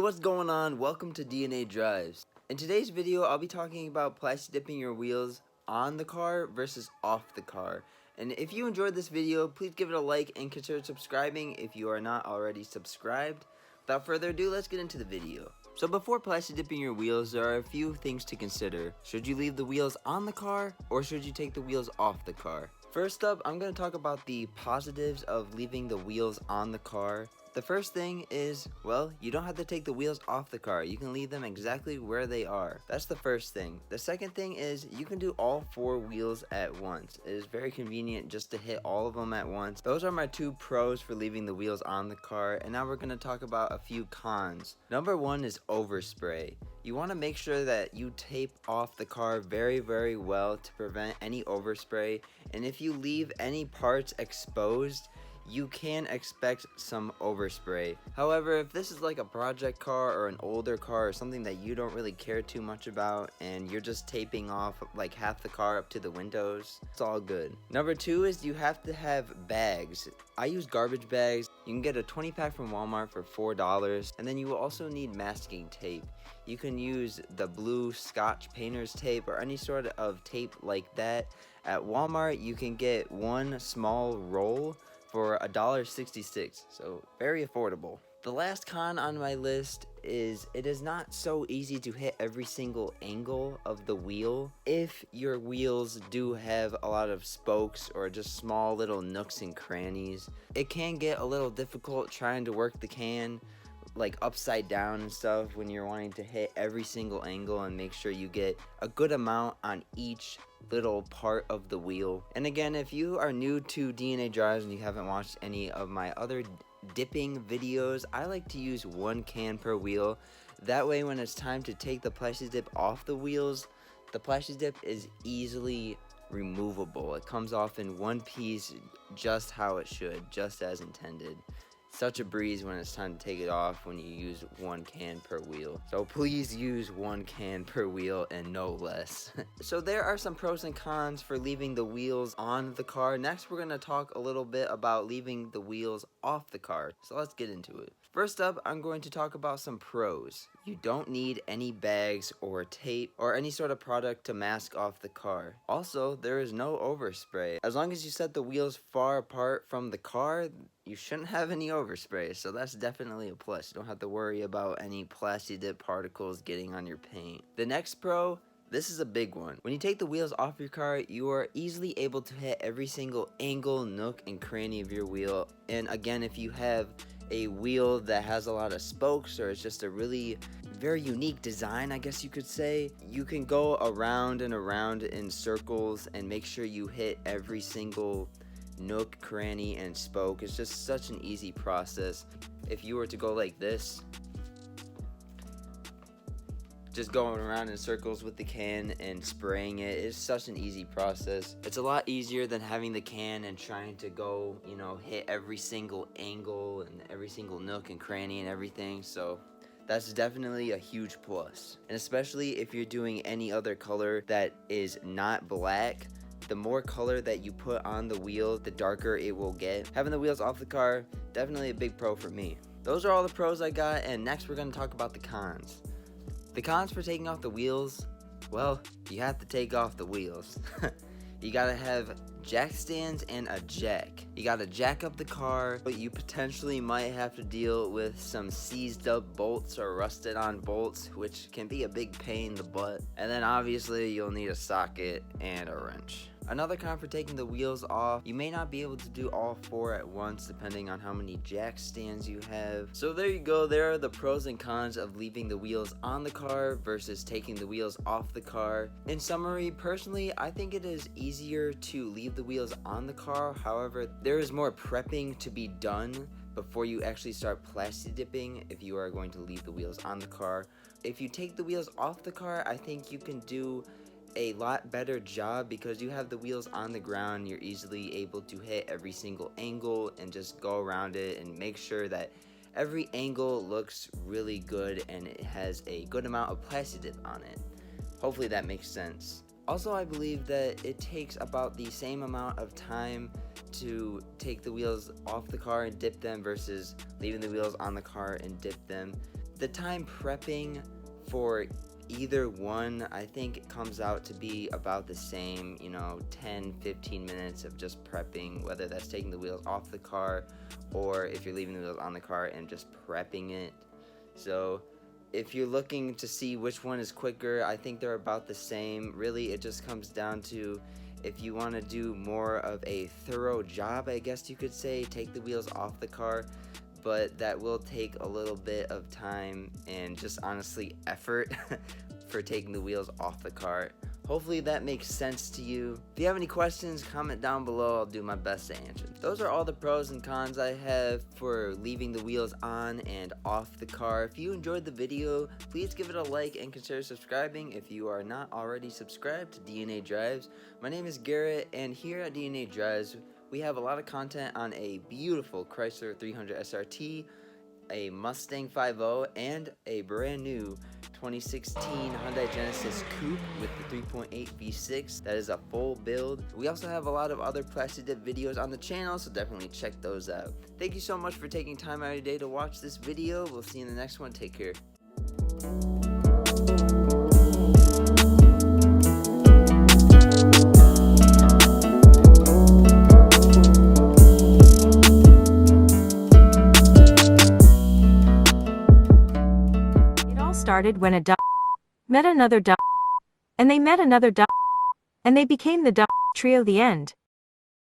what's going on? Welcome to DNA Drives. In today's video, I'll be talking about plasti dipping your wheels on the car versus off the car. And if you enjoyed this video, please give it a like and consider subscribing if you are not already subscribed. Without further ado, let's get into the video. So before plasti dipping your wheels, there are a few things to consider. Should you leave the wheels on the car or should you take the wheels off the car? First up, I'm going to talk about the positives of leaving the wheels on the car. The first thing is, well, you don't have to take the wheels off the car. You can leave them exactly where they are. That's the first thing. The second thing is you can do all four wheels at once. It is very convenient just to hit all of them at once. Those are my two pros for leaving the wheels on the car, and now we're going to talk about a few cons. Number one is overspray. You want to make sure that you tape off the car very well to prevent any overspray, and if you leave any parts exposed, you can expect some overspray. However, if this is like a project car or an older car or something that you don't really care too much about and you're just taping off like half the car up to the windows, it's all good. Number two is you have to have bags. I use garbage bags. You can get a 20 pack from Walmart for $4, and then you will also need masking tape. You can use the blue Scotch painter's tape or any sort of tape like that. At Walmart, you can get one small roll for $1.66, so very affordable. The last con on my list is it is not so easy to hit every single angle of the wheel. If your wheels do have a lot of spokes or just small little nooks and crannies, it can get a little difficult trying to work the can like upside down and stuff when you're wanting to hit every single angle and make sure you get a good amount on each little part of the wheel. And again, if you are new to DNA Drives and you haven't watched any of my other dipping videos, I like to use one can per wheel. That way when it's time to take the plasti dip off the wheels, the plasti dip is easily removable. It comes off in one piece just how it should, just as intended. Such a breeze when it's time to take it off when you use one can per wheel. So please use one can per wheel and no less. So there are some pros and cons for leaving the wheels on the car. Next, we're going to talk a little bit about leaving the wheels off the car. So let's get into it. First up, I'm going to talk about some pros. You don't need any bags or tape or any sort of product to mask off the car. Also, there is no overspray. As long as you set the wheels far apart from the car, you shouldn't have any overspray, so that's definitely a plus. You don't have to worry about any plasti dip particles getting on your paint. The next pro, this is a big one. When you take the wheels off your car, you are easily able to hit every single angle, nook, and cranny of your wheel. And again, if you have a wheel that has a lot of spokes or it's just a really very unique design, I guess you could say, you can go around and around in circles and make sure you hit every single nook, cranny, and spoke. It's just such an easy process. If you were to go like this, just going around in circles with the can and spraying it, is such an easy process. It's a lot easier than having the can and trying to go, hit every single angle and every single nook and cranny and everything. So that's definitely a huge plus. And especially if you're doing any other color that is not black, the more color that you put on the wheel, the darker it will get. Having the wheels off the car, definitely a big pro for me. Those are all the pros I got, and next we're going to talk about the cons. The cons for taking off the wheels, well, you have to take off the wheels. You gotta have jack stands and a jack. You gotta jack up the car, but you potentially might have to deal with some seized up bolts or rusted on bolts, which can be a big pain in the butt. And then obviously you'll need a socket and a wrench. Another con for taking the wheels off, you may not be able to do all four at once depending on how many jack stands you have. So there you go, there are the pros and cons of leaving the wheels on the car versus taking the wheels off the car. In summary, personally, I think it is easier to leave the wheels on the car. However, there is more prepping to be done before you actually start plasti dipping if you are going to leave the wheels on the car. If you take the wheels off the car, I think you can do a lot better job because you have the wheels on the ground. You're easily able to hit every single angle and just go around it and make sure that every angle looks really good and it has a good amount of plasti dip on it. Hopefully that makes sense. Also, I believe that it takes about the same amount of time to take the wheels off the car and dip them versus leaving the wheels on the car and dip them. The time prepping for either one, I think it comes out to be about the same, 10-15 minutes of just prepping, whether that's taking the wheels off the car or if you're leaving the wheels on the car and just prepping it. So if you're looking to see which one is quicker, I think they're about the same. Really, it just comes down to if you want to do more of a thorough job, I guess you could say, take the wheels off the car, but that will take a little bit of time and just honestly effort for taking the wheels off the car. Hopefully that makes sense to you. If you have any questions, comment down below. I'll do my best to answer. Those are all the pros and cons I have for leaving the wheels on and off the car. If you enjoyed the video, please give it a like and consider subscribing if you are not already subscribed to DNA Drives. My name is Garrett, and here at DNA Drives, we have a lot of content on a beautiful Chrysler 300 SRT, a Mustang 5.0, and a brand new 2016 Hyundai Genesis Coupe with the 3.8 V6. That is a full build. We also have a lot of other Plasti Dip videos on the channel, so definitely check those out. Thank you so much for taking time out of your day to watch this video. We'll see you in the next one. Take care. Started when a met another and they met another and they became the trio. The end.